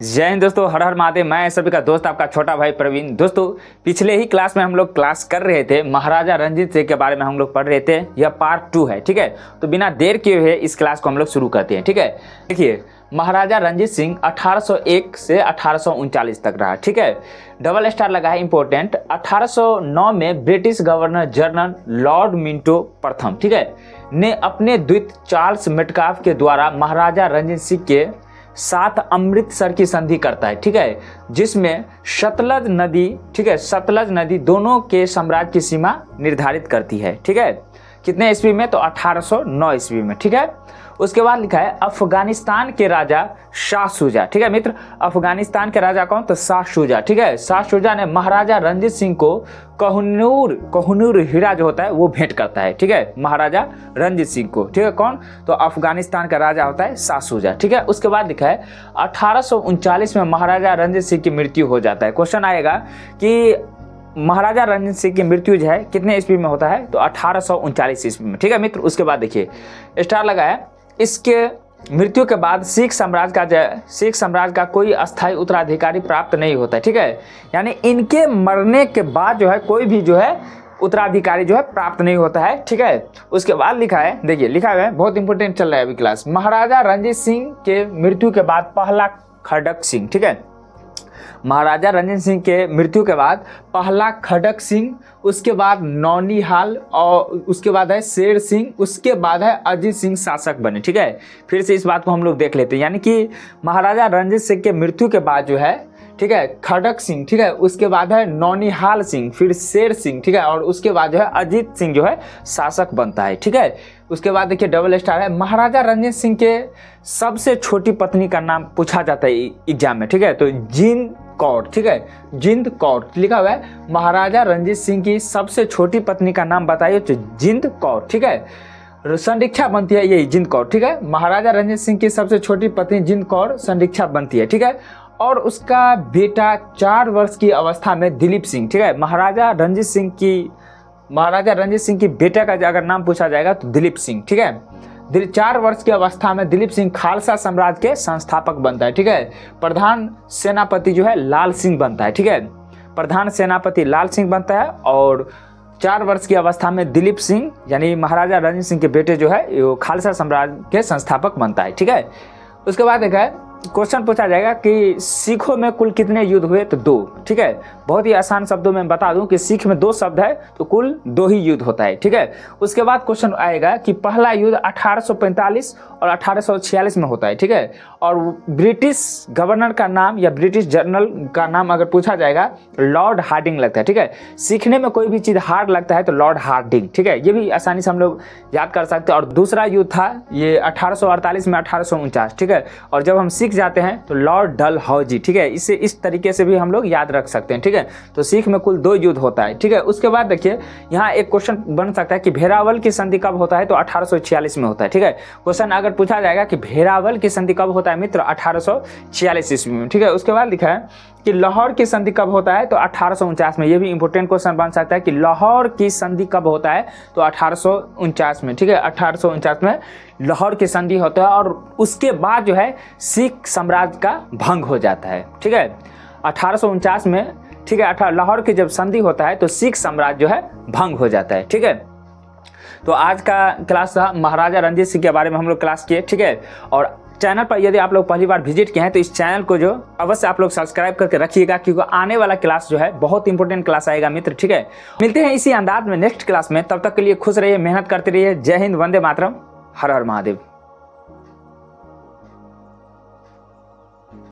जय हिंद दोस्तों, हर हर महादेव। मैं सभी का दोस्त आपका छोटा भाई प्रवीण। दोस्तों, पिछले ही क्लास में हम लोग क्लास कर रहे थे, महाराजा रणजीत सिंह के बारे में हम लोग पढ़ रहे थे। यह पार्ट 2 है, ठीक है। तो बिना देर किए हुए इस क्लास को हम लोग शुरू करते हैं, ठीक है। देखिए, महाराजा रणजीत सिंह 1801 से 1839 तक रहा, ठीक है। डबल स्टार लगा है, इंपॉर्टेंट। 1809 में British governor general Lord Minto प्रथम, ठीक है, ने अपने दूत चार्ल्स मेटकाफ के द्वारा महाराजा रणजीत सिंह के साथ अमृतसर की संधि करता है, ठीक है, जिसमें सतलज नदी, ठीक है, सतलज नदी दोनों के साम्राज्य की सीमा निर्धारित करती है, ठीक है। कितने ईस्वी में? तो 1809 ईस्वी में, ठीक है। उसके बाद लिखा है अफगानिस्तान के राजा शाह शुजा, ठीक है मित्र। अफगानिस्तान के राजा कौन? तो शाह शुजा, ठीक है। शाह शुजा ने महाराजा रणजीत सिंह को कोहिनूर हीरा जो होता है वो भेंट करता है, ठीक है, महाराजा रणजीत सिंह को, ठीक है। कौन? तो अफगानिस्तान का राजा होता है शाह शुजा, ठीक है। उसके बाद लिखा है 1839 में महाराजा रणजीत सिंह की मृत्यु हो जाता है। क्वेश्चन आएगा कि महाराजा रणजीत सिंह की मृत्यु जो है कितने ईस्वी में होता है? तो 1839 ईस्वी में, ठीक है मित्र। उसके बाद देखिए स्टार लगा है, इसके मृत्यु के बाद सिख साम्राज्य का कोई अस्थायी उत्तराधिकारी प्राप्त नहीं होता है, ठीक है। यानी इनके मरने के बाद जो है कोई भी जो है उत्तराधिकारी जो है प्राप्त नहीं होता है, ठीक है। उसके बाद लिखा है, देखिए लिखा हुआ है, बहुत इंपॉर्टेंट चल रहा है अभी क्लास। महाराजा रणजीत सिंह के मृत्यु के बाद पहला खड़क सिंह, ठीक है, महाराजा रणजीत सिंह के मृत्यु के बाद पहला खड़क सिंह, उसके बाद नौनिहाल, और उसके बाद है शेर सिंह, उसके बाद है अजीत सिंह शासक बने, ठीक है। फिर से इस बात को हम लोग देख लेते हैं, यानी कि महाराजा रणजीत सिंह के मृत्यु के बाद जो है, ठीक है, खड़क सिंह, ठीक है, उसके बाद है नौनिहाल सिंह, फिर शेर सिंह, ठीक है, और उसके बाद जो है अजीत सिंह जो है शासक बनता है, ठीक है। उसके बाद देखिए डबल स्टार है, महाराजा रणजीत सिंह के सबसे छोटी पत्नी का नाम पूछा जाता है एग्जाम में, ठीक है। तो जिंद कौर, ठीक है, जिंद कौर लिखा हुआ है। महाराजा रणजीत सिंह की सबसे छोटी पत्नी का नाम बताइए, तो जिंद कौर, ठीक है। संरक्षा बनती है यही जिंद कौर, ठीक है। महाराजा रणजीत सिंह की सबसे छोटी पत्नी जिंद कौर संरक्षा बनती है, ठीक है। और उसका बेटा 4 वर्ष की अवस्था में दिलीप सिंह, ठीक है। महाराजा रणजीत सिंह की बेटे का अगर नाम पूछा जाएगा तो दिलीप सिंह, ठीक है। 4 वर्ष की अवस्था में दिलीप सिंह खालसा साम्राज्य के संस्थापक बनता है, ठीक है। प्रधान सेनापति जो है लाल सिंह बनता है, ठीक है। प्रधान सेनापति लाल सिंह बनता है, और 4 वर्ष की अवस्था में दिलीप सिंह यानी महाराजा रणजीत सिंह के बेटे जो है वो खालसा साम्राज्य के संस्थापक बनता है, ठीक है। उसके बाद देखा है क्वेश्चन पूछा जाएगा कि सिखों में कुल कितने युद्ध हुए? तो 2, ठीक है। बहुत ही आसान शब्दों में बता दूं कि सिख में 2 शब्द है तो कुल 2 ही युद्ध होता है, ठीक है। उसके बाद क्वेश्चन आएगा कि पहला युद्ध 1845 और 1846 में होता है, ठीक है। और ब्रिटिश गवर्नर का नाम या ब्रिटिश जनरल का नाम अगर पूछा जाएगा लॉर्ड हार्डिंग लगता है, ठीक है। सीखने में कोई भी चीज़ हार्ड लगता है तो लॉर्ड हार्डिंग, ठीक है, ये भी आसानी से हम लोग याद कर सकते हैं। और दूसरा युद्ध था ये 1848 में 1849, ठीक है। और जब हम जाते हैं तो लॉर्ड डलहौजी, ठीक है। इसे इस तरीके से भी हम लोग याद रख सकते हैं, ठीक है। तो सिख में कुल 2 युद्ध होता है, ठीक है। उसके बाद देखिए यहाँ एक क्वेश्चन बन सकता है कि भेरावल की संधि कब होता है? तो 1846 में होता है, ठीक है। क्वेश्चन अगर पूछा जाएगा कि भेरावल की संधि कब होता है मित्र? 1846 ईस्वी में, ठीक है। उसके बाद लिखा है कि लाहौर की संधि कब होता है? तो 1849 में। ये भी इंपॉर्टेंट क्वेश्चन बन सकता है कि लाहौर की संधि कब होता है? तो 1849 में, ठीक है। 1849 में लाहौर की संधि होता है, और उसके बाद जो है सिख साम्राज्य का भंग हो जाता है, ठीक है। 1849 में, ठीक है, लाहौर की जब संधि होता है तो सिख साम्राज्य जो है भंग हो जाता है, ठीक है। तो आज का क्लास था महाराजा रणजीत सिंह के बारे में हम लोग क्लास किए, ठीक है। और चैनल पर यदि आप लोग पहली बार विजिट किए हैं तो इस चैनल को जो अवश्य आप लोग सब्सक्राइब करके रखिएगा, क्योंकि आने वाला क्लास जो है बहुत इंपॉर्टेंट क्लास आएगा मित्र, ठीक है। मिलते हैं इसी अंदाज में नेक्स्ट क्लास में, तब तक के लिए खुश रहिए, मेहनत करते रहिए। जय हिंद, वंदे मातरम, हर हर महादेव।